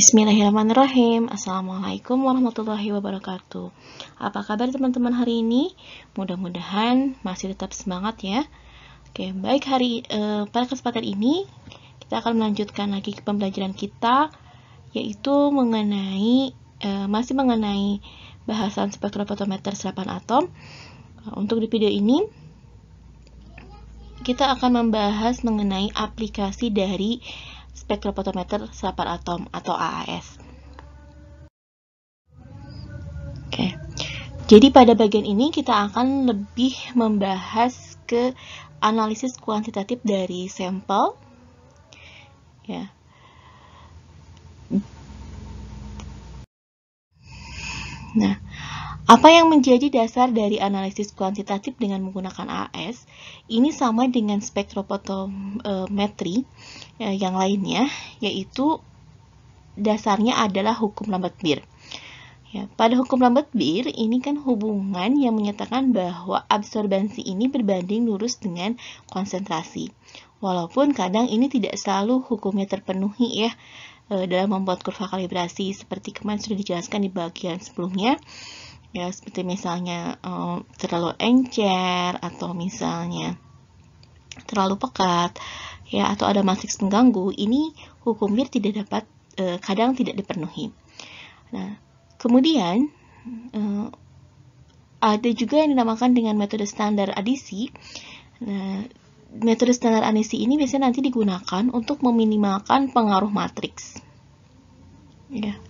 Bismillahirrahmanirrahim. Assalamualaikum warahmatullahi wabarakatuh. Apa kabar teman-teman hari ini? Mudah-mudahan masih tetap semangat ya. Oke, baik, pada kesempatan ini kita akan melanjutkan lagi ke pembelajaran kita, yaitu masih mengenai bahasan spektrofotometer serapan atom. Untuk di video ini kita akan membahas mengenai aplikasi dari spektrofotometer serapan atom atau AAS. Oke. Jadi pada bagian ini kita akan lebih membahas ke analisis kuantitatif dari sampel. Ya. Nah, apa yang menjadi dasar dari analisis kuantitatif dengan menggunakan AAS? Ini sama dengan spektrofotometri yang lainnya, yaitu dasarnya adalah hukum Lambert-Beer. Ya, pada hukum Lambert-Beer ini kan hubungan yang menyatakan bahwa absorbansi ini berbanding lurus dengan konsentrasi. Walaupun kadang ini tidak selalu hukumnya terpenuhi ya dalam membuat kurva kalibrasi, seperti kemarin sudah dijelaskan di bagian sebelumnya. Ya, seperti misalnya terlalu encer atau misalnya terlalu pekat ya, atau ada matriks pengganggu, ini hukum Beer kadang tidak dipenuhi. Nah, kemudian ada juga yang dinamakan dengan metode standar adisi. Nah, metode standar adisi ini biasanya nanti digunakan untuk meminimalkan pengaruh matriks. Ya.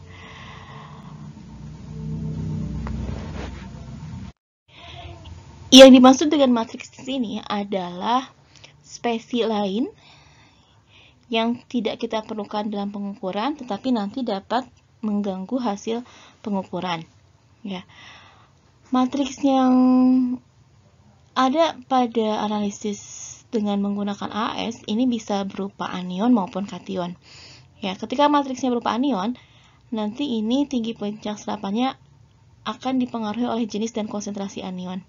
Yang dimaksud dengan matriks di sini adalah spesies lain yang tidak kita perlukan dalam pengukuran, tetapi nanti dapat mengganggu hasil pengukuran. Ya. Matriks yang ada pada analisis dengan menggunakan AAS ini bisa berupa anion maupun kation. Ya, ketika matriksnya berupa anion, nanti ini tinggi puncak serapannya akan dipengaruhi oleh jenis dan konsentrasi anion.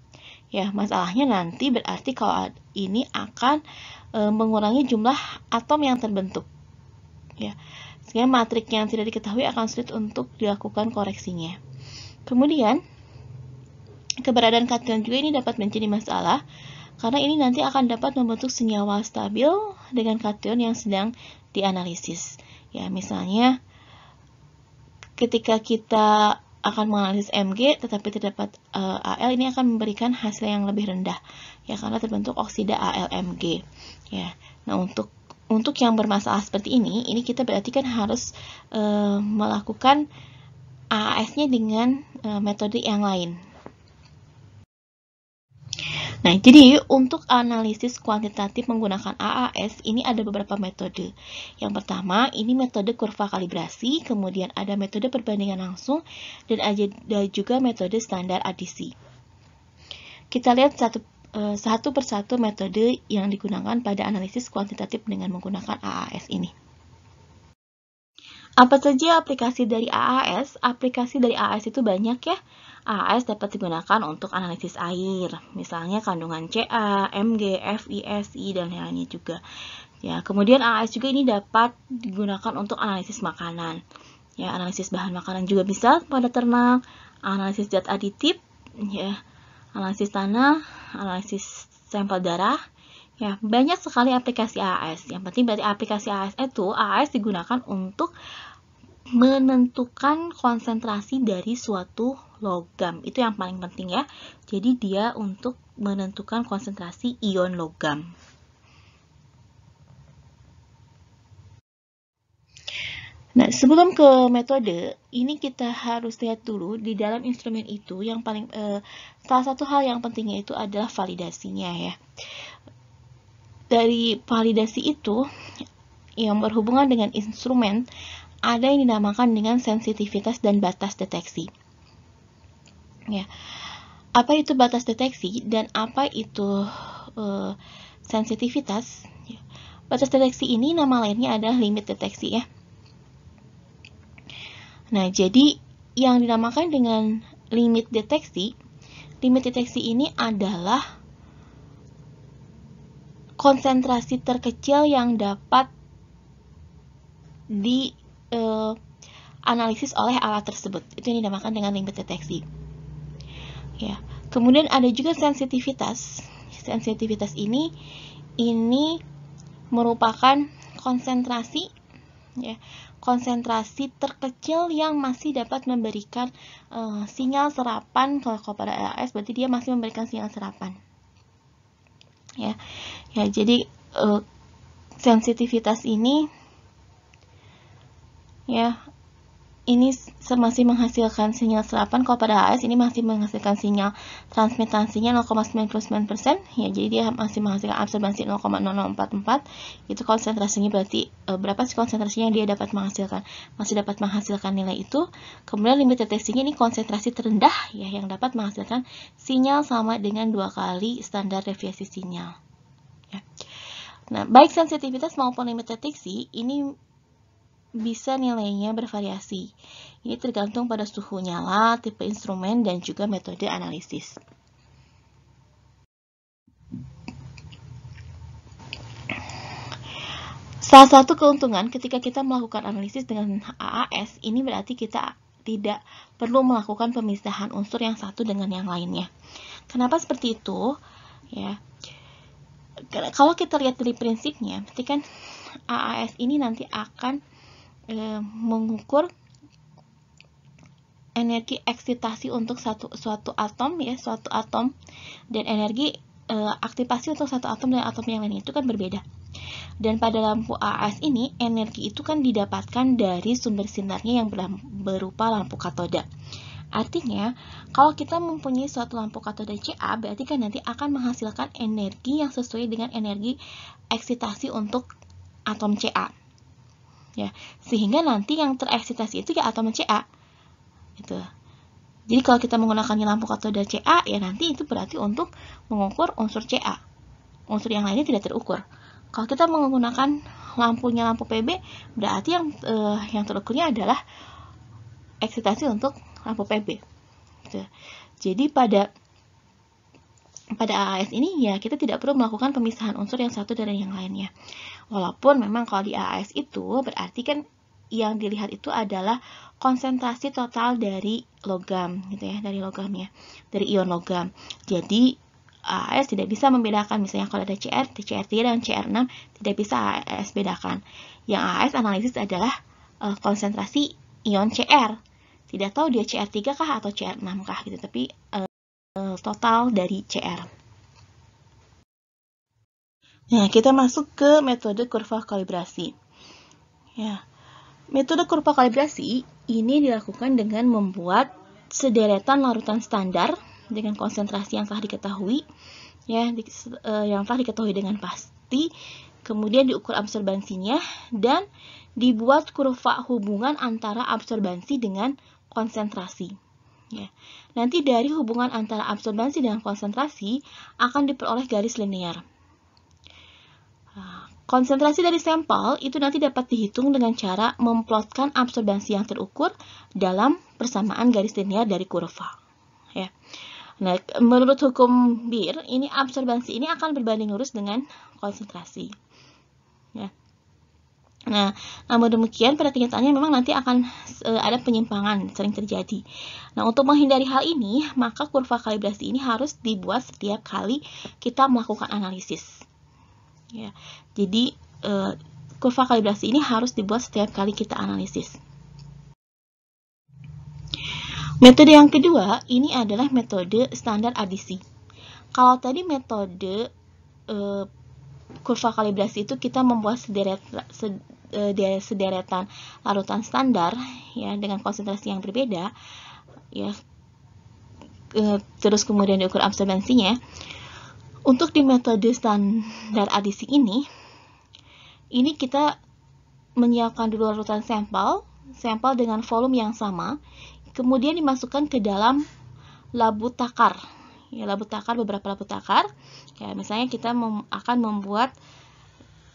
Ya, masalahnya nanti berarti kalau ini akan mengurangi jumlah atom yang terbentuk. Ya, sehingga matriks yang tidak diketahui akan sulit untuk dilakukan koreksinya. Kemudian, keberadaan kation juga ini dapat menjadi masalah, karena ini nanti akan dapat membentuk senyawa stabil dengan kation yang sedang dianalisis. Ya, misalnya ketika kita akan menganalisis Mg tetapi terdapat Al, ini akan memberikan hasil yang lebih rendah ya, karena terbentuk oksida AlMg ya. Nah, untuk yang bermasalah seperti ini kita berarti kan harus melakukan AAS-nya dengan metode yang lain. Nah, jadi untuk analisis kuantitatif menggunakan AAS ini ada beberapa metode. Yang pertama, ini metode kurva kalibrasi, kemudian ada metode perbandingan langsung, dan ada juga metode standar adisi. Kita lihat satu persatu metode yang digunakan pada analisis kuantitatif dengan menggunakan AAS ini. Apa saja aplikasi dari AAS? Aplikasi dari AAS itu banyak ya. AAS dapat digunakan untuk analisis air, misalnya kandungan Ca, Mg, Fi, Si, dan lainnya juga. Ya, kemudian AAS juga ini dapat digunakan untuk analisis makanan. Ya, analisis bahan makanan juga bisa pada ternak, analisis zat aditif, ya, analisis tanah, analisis sampel darah. Ya, banyak sekali aplikasi AAS. Yang penting berarti aplikasi AAS digunakan untuk menentukan konsentrasi dari suatu logam. Itu yang paling penting ya. Jadi dia untuk menentukan konsentrasi ion logam. Nah, sebelum ke metode, ini kita harus lihat dulu di dalam instrumen itu yang paling salah satu hal yang pentingnya itu adalah validasinya ya. Dari validasi itu yang berhubungan dengan instrumen ada yang dinamakan dengan sensitivitas dan batas deteksi. Ya. Apa itu batas deteksi dan apa itu sensitivitas? Ya. Batas deteksi ini nama lainnya adalah limit deteksi ya. Nah, jadi yang dinamakan dengan limit deteksi ini adalah konsentrasi terkecil yang dapat analisis oleh alat tersebut. Itu yang dinamakan dengan limit deteksi. Ya. Kemudian ada juga sensitivitas. Sensitivitas ini merupakan konsentrasi, ya, konsentrasi terkecil yang masih dapat memberikan sinyal serapan. Kalau pada AAS berarti dia masih memberikan sinyal serapan. Ya, jadi sensitivitas ini, ya, ini masih menghasilkan sinyal serapan. Kalau pada AS ini masih menghasilkan sinyal transmitansinya 0,99%, ya, jadi dia masih menghasilkan absorbansi 0,0044. Itu konsentrasinya, berarti berapa sih konsentrasinya yang dia dapat menghasilkan? Masih dapat menghasilkan nilai itu. Kemudian limit deteksinya ini konsentrasi terendah, ya, yang dapat menghasilkan sinyal sama dengan 2 kali standar deviasi sinyal. Ya. Nah, baik sensitivitas maupun limit deteksi ini bisa nilainya bervariasi. Ini tergantung pada suhu nyala, tipe instrumen, dan juga metode analisis. Salah satu keuntungan ketika kita melakukan analisis dengan AAS, ini berarti kita tidak perlu melakukan pemisahan unsur yang satu dengan yang lainnya. Kenapa seperti itu? Ya, kalau kita lihat dari prinsipnya, berarti kan AAS ini nanti akan mengukur energi eksitasi untuk suatu atom, ya, suatu atom, dan energi aktivasi untuk satu atom dan atom yang lain itu kan berbeda. Dan pada lampu AAS ini, energi itu kan didapatkan dari sumber sinarnya yang berupa lampu katoda. Artinya, kalau kita mempunyai suatu lampu katoda Ca, berarti kan nanti akan menghasilkan energi yang sesuai dengan energi eksitasi untuk atom Ca. Ya, sehingga nanti yang tereksitasi itu ya atom Ca. Gitu. Jadi kalau kita menggunakan lampu katoda Ca, ya nanti itu berarti untuk mengukur unsur Ca. Unsur yang lainnya tidak terukur. Kalau kita menggunakan lampu PB, berarti yang terukurnya adalah eksitasi untuk lampu PB. Gitu. Jadi pada AAS ini, ya, kita tidak perlu melakukan pemisahan unsur yang satu dari yang lainnya. Walaupun memang kalau di AAS itu berarti kan yang dilihat itu adalah konsentrasi total dari logam, gitu ya, dari logamnya, dari ion logam. Jadi AAS tidak bisa membedakan, misalnya kalau ada CR3 dan CR6 tidak bisa AAS bedakan. Yang AAS analisis adalah konsentrasi ion CR. Tidak tahu dia CR3 kah atau CR6 kah gitu, tapi total dari CR. Nah, kita masuk ke metode kurva kalibrasi. Ya, metode kurva kalibrasi ini dilakukan dengan membuat sederetan larutan standar dengan konsentrasi yang telah diketahui, ya, yang telah diketahui dengan pasti. Kemudian diukur absorbansinya dan dibuat kurva hubungan antara absorbansi dengan konsentrasi. Ya. Nanti dari hubungan antara absorbansi dengan konsentrasi akan diperoleh garis linear. Konsentrasi dari sampel itu nanti dapat dihitung dengan cara memplotkan absorbansi yang terukur dalam persamaan garis linear dari kurva. Ya. Nah, menurut hukum Bir, ini absorbansi ini akan berbanding lurus dengan konsentrasi. Ya. Nah, namun demikian pada kenyataannya memang nanti akan ada penyimpangan, sering terjadi. Nah, untuk menghindari hal ini, maka kurva kalibrasi ini harus dibuat setiap kali kita melakukan analisis. Ya, jadi kurva kalibrasi ini harus dibuat setiap kali kita analisis. Metode yang kedua ini adalah metode standar adisi. Kalau tadi metode kurva kalibrasi itu kita membuat sederetan larutan standar, ya, dengan konsentrasi yang berbeda, ya, terus kemudian diukur absorbansinya. Untuk di metode standar adisi ini kita menyiapkan dulu larutan sampel dengan volume yang sama, kemudian dimasukkan ke dalam labu takar. Ya, beberapa labu takar. Ya, misalnya kita akan membuat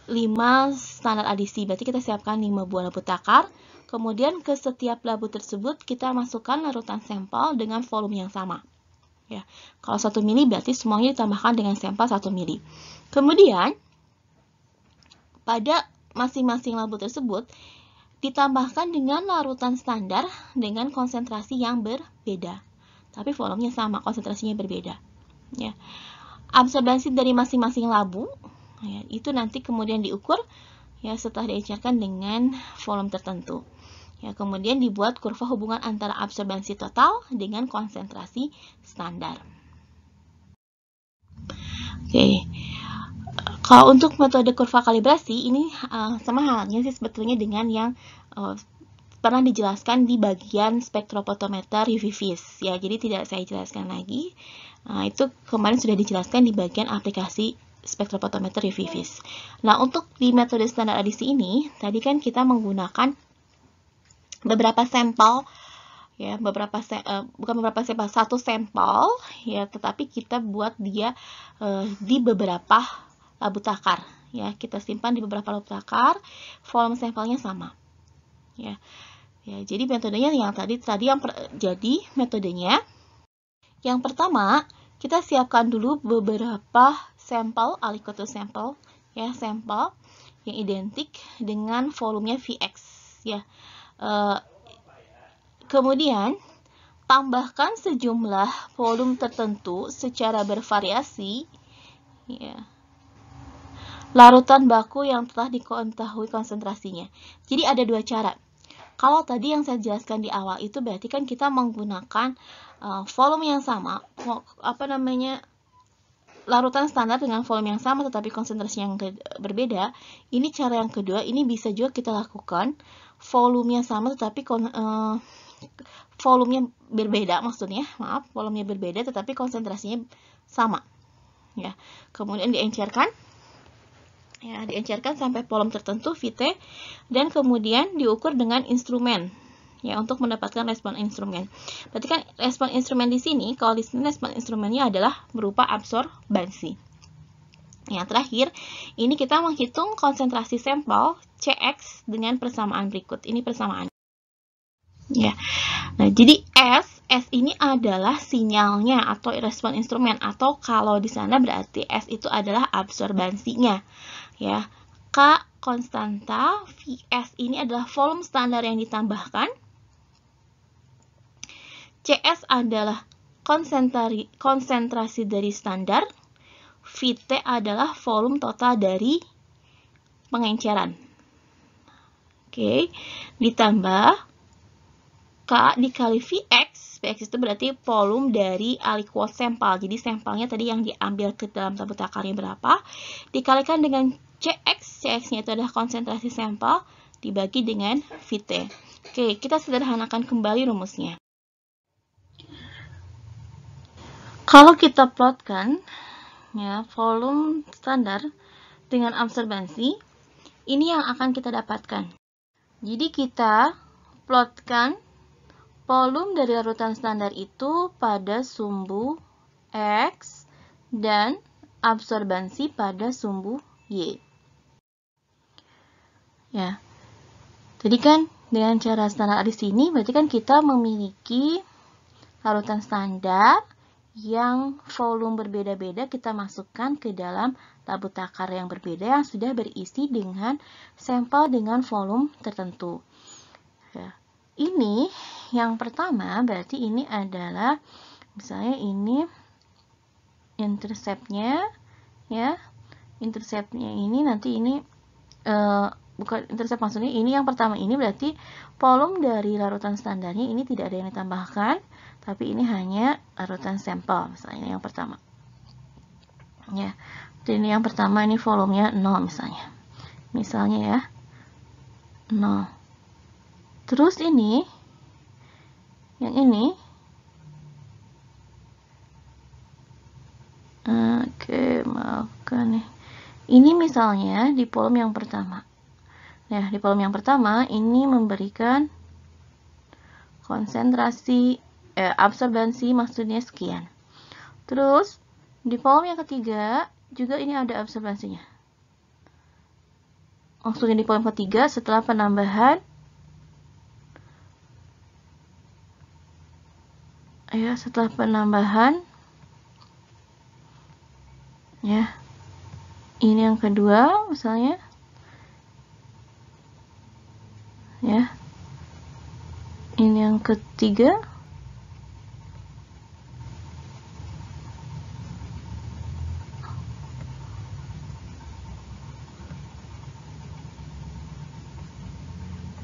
5 standar adisi, berarti kita siapkan 5 buah labu takar. Kemudian ke setiap labu tersebut kita masukkan larutan sampel dengan volume yang sama. Ya, kalau 1 mili berarti semuanya ditambahkan dengan sampel 1 mili. Kemudian pada masing-masing labu tersebut ditambahkan dengan larutan standar dengan konsentrasi yang berbeda. Tapi volumenya sama, konsentrasinya berbeda. Ya. Absorbansi dari masing-masing labu, ya, itu nanti kemudian diukur ya setelah diencerkan dengan volume tertentu. Ya, kemudian dibuat kurva hubungan antara absorbansi total dengan konsentrasi standar. Oke. Kalau untuk metode kurva kalibrasi ini sama halnya sih sebetulnya dengan yang pernah dijelaskan di bagian spektrofotometer UV vis ya, jadi tidak saya jelaskan lagi. Itu kemarin sudah dijelaskan di bagian aplikasi spektrofotometer UV vis. Nah, untuk di metode standar adisi ini tadi kan kita menggunakan beberapa sampel ya, satu sampel ya, tetapi kita buat dia di beberapa labu takar ya, kita simpan di beberapa labu takar, volume sampelnya sama ya. Ya, jadi metodenya jadi metodenya yang pertama kita siapkan dulu beberapa sampel, aliquoted sampel ya, sampel yang identik dengan volumenya Vx ya. Kemudian tambahkan sejumlah volume tertentu secara bervariasi ya, larutan baku yang telah diketahui konsentrasinya. Jadi ada dua cara. Kalau tadi yang saya jelaskan di awal itu berarti kan kita menggunakan volume yang sama, larutan standar dengan volume yang sama tetapi konsentrasi yang berbeda. Ini cara yang kedua, ini bisa juga kita lakukan volumenya sama tetapi volumenya berbeda, volumenya berbeda tetapi konsentrasinya sama. Ya, kemudian diencerkan. Ya, diencerkan sampai volume tertentu Vt dan kemudian diukur dengan instrumen ya untuk mendapatkan respon instrumen. Berarti kan respon instrumen di sini, kalau di sini respon instrumennya adalah berupa absorbansi. Yang terakhir, ini kita menghitung konsentrasi sampel Cx dengan persamaan berikut. Ini persamaan. Ya. Nah, jadi S ini adalah sinyalnya atau respon instrumen, atau kalau di sana berarti S itu adalah absorbansinya. Ya, K konstanta, Vs ini adalah volume standar yang ditambahkan, Cs adalah konsentrasi dari standar, Vt adalah volume total dari pengenceran. Oke, ditambah K dikali Vx, Vx itu berarti volume dari aliquot sampel. Jadi sampelnya tadi yang diambil ke dalam tabut takarnya berapa, dikalikan dengan Cx, Cx-nya itu adalah konsentrasi sampel, dibagi dengan Vt. Oke, kita sederhanakan kembali rumusnya. Kalau kita plotkan ya, volume standar dengan absorbansi, ini yang akan kita dapatkan. Jadi kita plotkan volume dari larutan standar itu pada sumbu X dan absorbansi pada sumbu Y. Ya. Jadi kan dengan cara standar di sini berarti kan kita memiliki larutan standar yang volume berbeda-beda kita masukkan ke dalam tabut takar yang berbeda yang sudah berisi dengan sampel dengan volume tertentu. Ya. Ini yang pertama berarti ini adalah misalnya ini interceptnya ya, interceptnya ini nanti ini bukan intercept, maksudnya ini yang pertama ini berarti volume dari larutan standarnya ini tidak ada yang ditambahkan, tapi ini hanya larutan sampel misalnya yang pertama ya. Dan ini yang pertama ini volumenya 0 misalnya ya 0. Terus ini yang ini maafkan nih, ini misalnya di volume yang pertama. Nah, di volume yang pertama ini memberikan konsentrasi absorbansi maksudnya sekian. Terus di volume yang ketiga juga ini ada absorbansinya. Maksudnya di volume ketiga setelah penambahan ya, ini yang kedua misalnya ya, ketiga,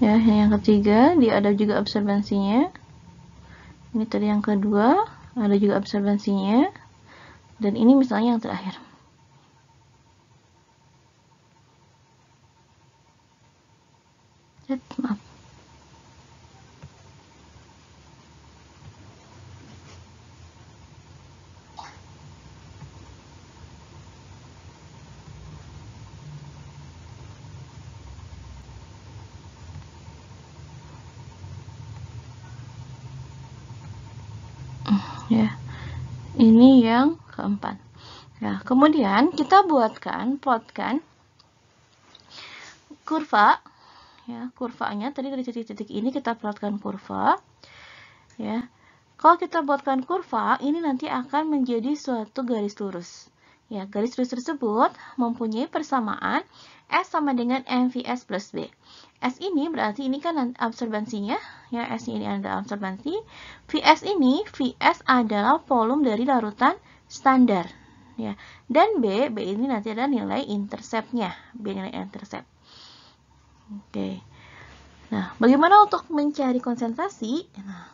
ya, yang ketiga dia ada juga absorbensinya. Ini tadi yang kedua, ada juga absorbensinya. Dan ini misalnya yang terakhir. Maaf. Ya, ini yang keempat. Nah, kemudian kita plotkan kurva. Ya, kurvanya tadi dari titik-titik ini kita plotkan kurva. Ya, kalau kita buatkan kurva, ini nanti akan menjadi suatu garis lurus. Ya, garis lurus tersebut mempunyai persamaan S sama dengan MVS plus B. S ini berarti ini kan absorbensinya, ya, S ini adalah absorbensi. VS adalah volume dari larutan standar, ya. Dan B ini nanti adalah nilai interceptnya, B nilai intercept. Oke. Nah, bagaimana untuk mencari konsentrasi? Nah,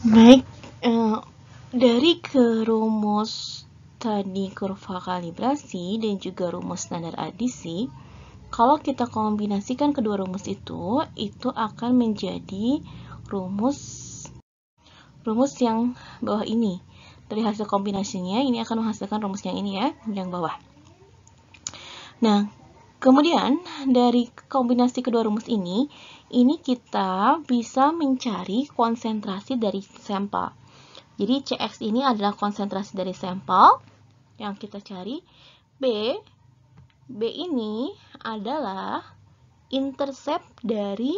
baik, dari rumus tadi kurva kalibrasi dan juga rumus standar adisi, kalau kita kombinasikan kedua rumus itu akan menjadi rumus yang bawah ini. Dari hasil kombinasinya, ini akan menghasilkan rumus yang ini ya, yang bawah. Nah, kemudian dari kombinasi kedua rumus ini kita bisa mencari konsentrasi dari sampel. Jadi CX ini adalah konsentrasi dari sampel yang kita cari. B ini adalah intercept dari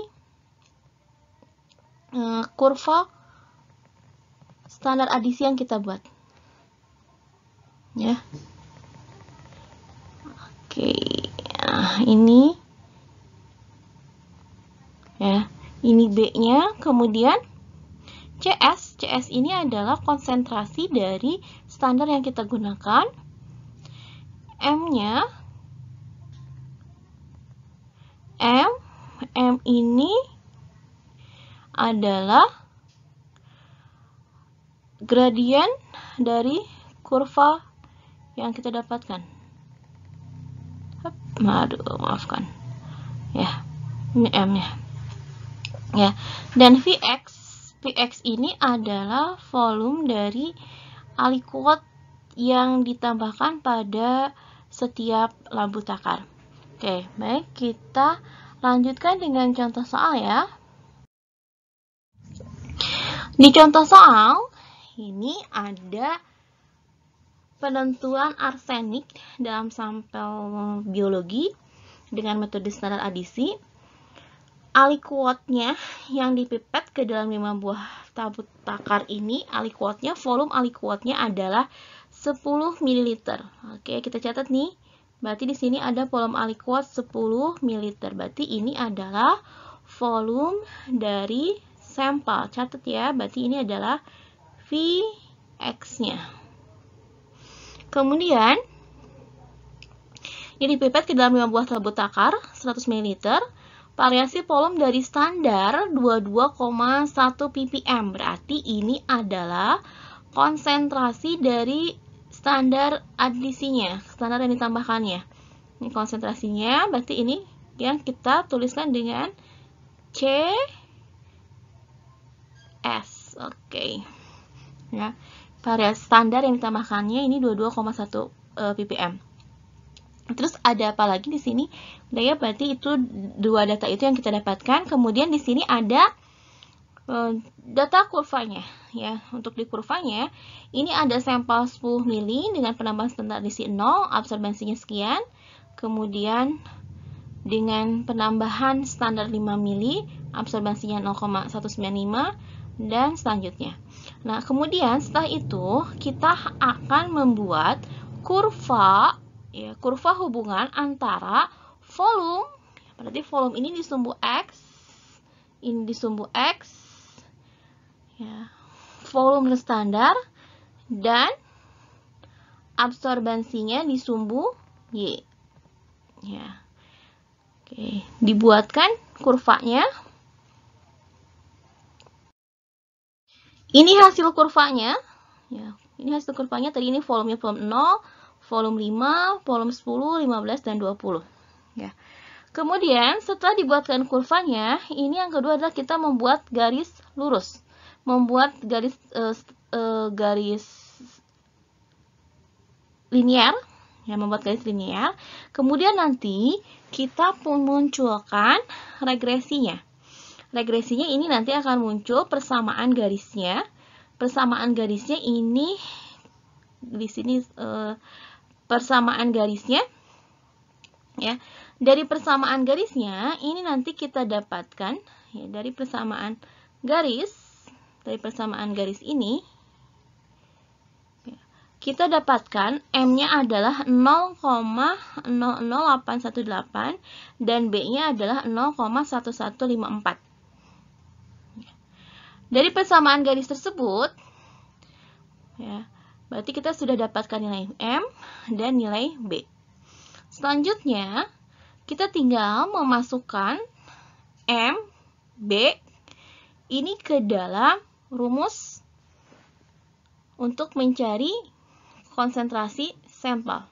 kurva standar adisi yang kita buat. Ya. Oke. Nah, ini ya, ini B-nya, kemudian CS ini adalah konsentrasi dari standar yang kita gunakan. M-nya, M ini adalah gradien dari kurva yang kita dapatkan. Maafkan. Ya, ini M-nya. Ya, dan Vx ini adalah volume dari aliquot yang ditambahkan pada setiap lampu takar. Oke, baik, kita lanjutkan dengan contoh soal ya. Di contoh soal ini ada penentuan arsenik dalam sampel biologi dengan metode standar adisi. Aliquotnya yang dipipet ke dalam 5 buah tabut takar ini, volume aliquotnya adalah 10 ml. Oke, kita catat nih. Berarti di sini ada volume aliquot 10 ml. Berarti ini adalah volume dari sampel. Catat ya, berarti ini adalah Vx-nya. Kemudian, ini dipipet ke dalam 5 buah tabut takar 100 ml. Variasi volume dari standar 22,1 ppm. Berarti ini adalah konsentrasi dari standar adisinya, standar yang ditambahkannya. Ini konsentrasinya, berarti ini yang kita tuliskan dengan CS. Oke. Ya. Variasi standar yang ditambahkannya ini 22,1 ppm. Terus ada apa lagi di sini? Udah ya, berarti itu dua data itu yang kita dapatkan. Kemudian di sini ada data kurvanya ya. Untuk di kurvanya ini ada sampel 10 mili dengan penambahan standar adisi 0, absorbensinya sekian. Kemudian dengan penambahan standar 5 mili, absorbensinya 0,195 dan selanjutnya. Nah, kemudian setelah itu kita akan membuat kurva ya, kurva hubungan antara volume, berarti volume ini disumbu X ini di sumbu X, ya, volume standar, dan absorbansinya di sumbu Y. Ya. Oke, dibuatkan kurvanya. Ini hasil kurvanya. Ya, ini hasil kurvanya. Tadi ini volumenya volume 0, volume 5, volume 10, 15, dan 20. Ya. Kemudian setelah dibuatkan kurvanya, ini yang kedua adalah kita membuat garis lurus. Membuat garis linear, ya, membuat garis linear. Kemudian nanti kita munculkan regresinya. Regresinya ini nanti akan muncul persamaan garisnya. Persamaan garisnya ini di sini persamaan garisnya, ya. Dari persamaan garisnya ini nanti kita dapatkan, ya, dari persamaan garis ini, ya, kita dapatkan M-nya adalah 0,00818 dan B-nya adalah 0,1154. Dari persamaan garis tersebut, ya, berarti kita sudah dapatkan nilai M dan nilai B. Selanjutnya, kita tinggal memasukkan M, B ini ke dalam rumus untuk mencari konsentrasi sampel.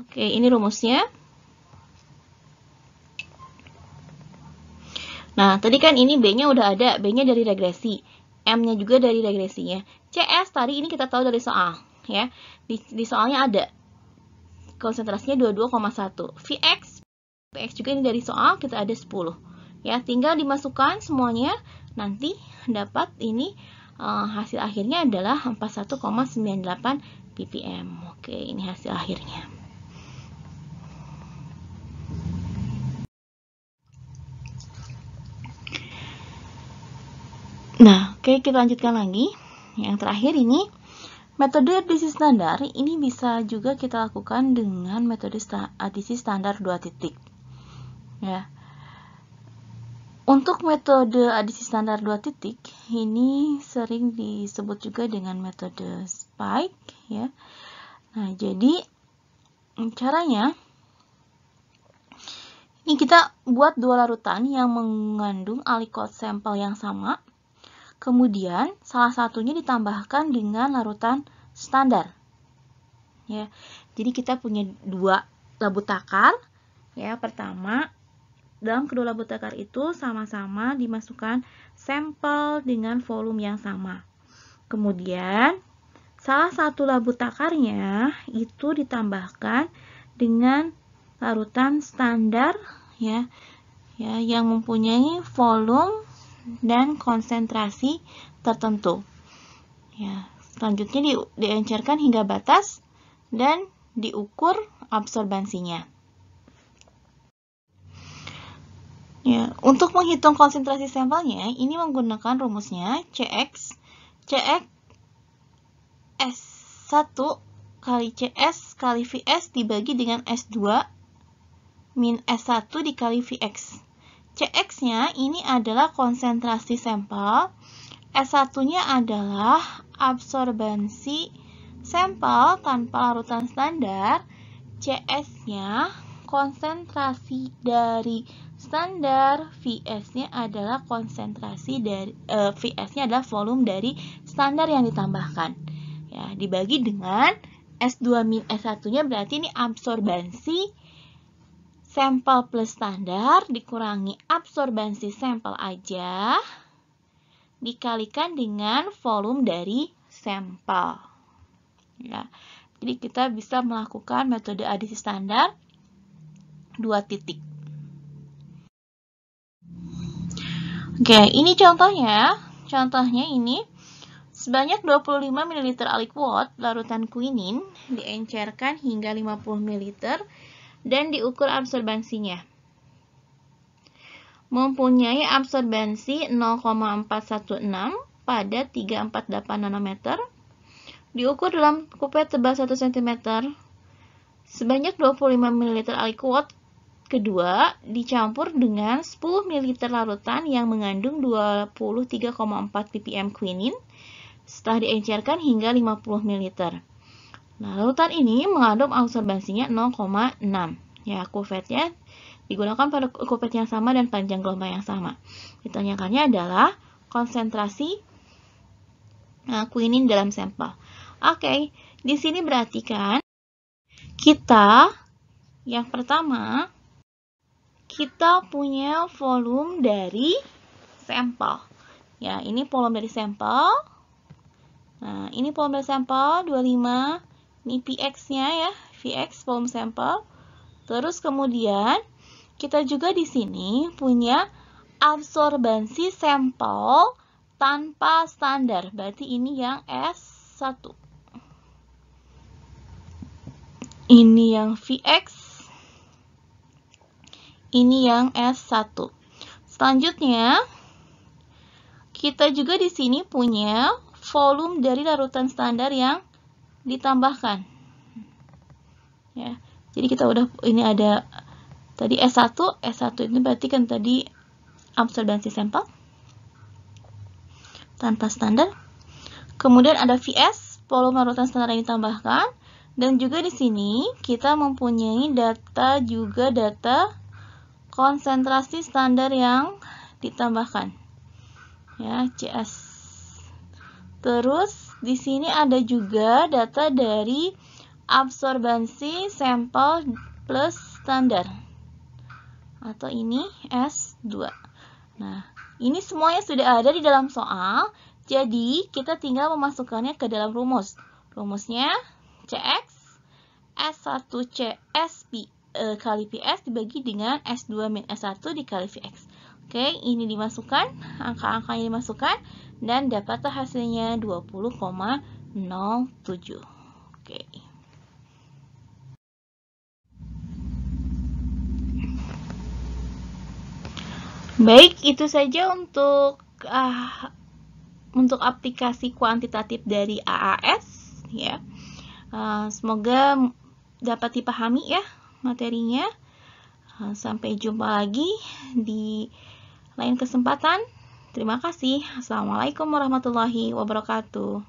Oke, ini rumusnya. Nah, tadi kan ini B-nya udah ada, B-nya dari regresi, M-nya juga dari regresinya. CS tadi ini kita tahu dari soal, ya. Di soalnya ada konsentrasinya 22,1. Vx juga ini dari soal kita ada 10. Ya, tinggal dimasukkan semuanya, nanti dapat ini hasil akhirnya adalah 41,98 ppm. Oke, ini hasil akhirnya. Nah, oke, kita lanjutkan lagi. Yang terakhir ini, metode adisi standar ini bisa juga kita lakukan dengan metode adisi standar 2 titik. Ya. Untuk metode adisi standar 2 titik, ini sering disebut juga dengan metode spike, ya. Nah, jadi caranya, ini kita buat dua larutan yang mengandung alikot sampel yang sama. Kemudian salah satunya ditambahkan dengan larutan standar. Ya. Jadi kita punya dua labu takar. Ya, pertama, dalam kedua labu takar itu sama-sama dimasukkan sampel dengan volume yang sama. Kemudian salah satu labu takarnya itu ditambahkan dengan larutan standar, ya, yang mempunyai volume dan konsentrasi tertentu. Ya, selanjutnya diencerkan hingga batas dan diukur absorbansinya. Ya, untuk menghitung konsentrasi sampelnya, ini menggunakan rumusnya CX S1 kali CS kali Vs dibagi dengan S2 min S1 dikali Vx. CX-nya ini adalah konsentrasi sampel, S1-nya adalah absorbansi sampel tanpa larutan standar, CS-nya konsentrasi dari standar, Vs-nya adalah konsentrasi dari Vs-nya adalah volume dari standar yang ditambahkan. Ya, dibagi dengan S2 min S1-nya berarti ini absorbansi sampel plus standar dikurangi absorbansi sampel aja dikalikan dengan volume dari sampel. Ya. Jadi kita bisa melakukan metode adisi standar 2 titik. Oke, ini contohnya. Contohnya ini sebanyak 25 ml aliquot larutan quinin diencerkan hingga 50 ml dan diukur absorbansinya. Mempunyai absorbansi 0,416 pada 348 nanometer. Diukur dalam kupet tebal 1 cm. Sebanyak 25 ml aliquot kedua dicampur dengan 10 ml larutan yang mengandung 23,4 ppm quinine setelah diencerkan hingga 50 ml. Nah, larutan ini mengandung absorbansinya 0,6. Ya, kuvetnya digunakan pada kuvet yang sama dan panjang gelombang yang sama. Ditanyakannya adalah konsentrasi quinine dalam sampel. Oke, di sini perhatikan kita yang pertama kita punya volume dari sampel. Ya, ini volume dari sampel. Nah, ini volume dari sampel 25. Ini Px-nya ya, Vx volume sampel. Terus kemudian kita juga di sini punya absorbansi sampel tanpa standar. Berarti ini yang S1. Ini yang Vx. Ini yang S1. Selanjutnya, kita juga di sini punya volume dari larutan standar yang ditambahkan. Ya, jadi kita udah, ini ada tadi S1 ini berarti kan tadi absorbansi sampel tanpa standar. Kemudian ada Vs, volume larutan standar yang ditambahkan. Dan juga di sini kita mempunyai data konsentrasi standar yang ditambahkan. Ya, CS. Terus di sini ada juga data dari absorbansi sampel plus standar. Atau ini S2. Nah, ini semuanya sudah ada di dalam soal. Jadi, kita tinggal memasukkannya ke dalam rumus. Rumusnya Cx S1 Sp kali Ps dibagi dengan S2 min S1 dikali Vx. Oke, ini dimasukkan, angka-angkanya dimasukkan, dan dapatlah hasilnya 20,07. Oke. Baik, itu saja untuk aplikasi kuantitatif dari AAS ya. Semoga dapat dipahami ya materinya. Sampai jumpa lagi di lain kesempatan. Terima kasih. Assalamualaikum warahmatullahi wabarakatuh.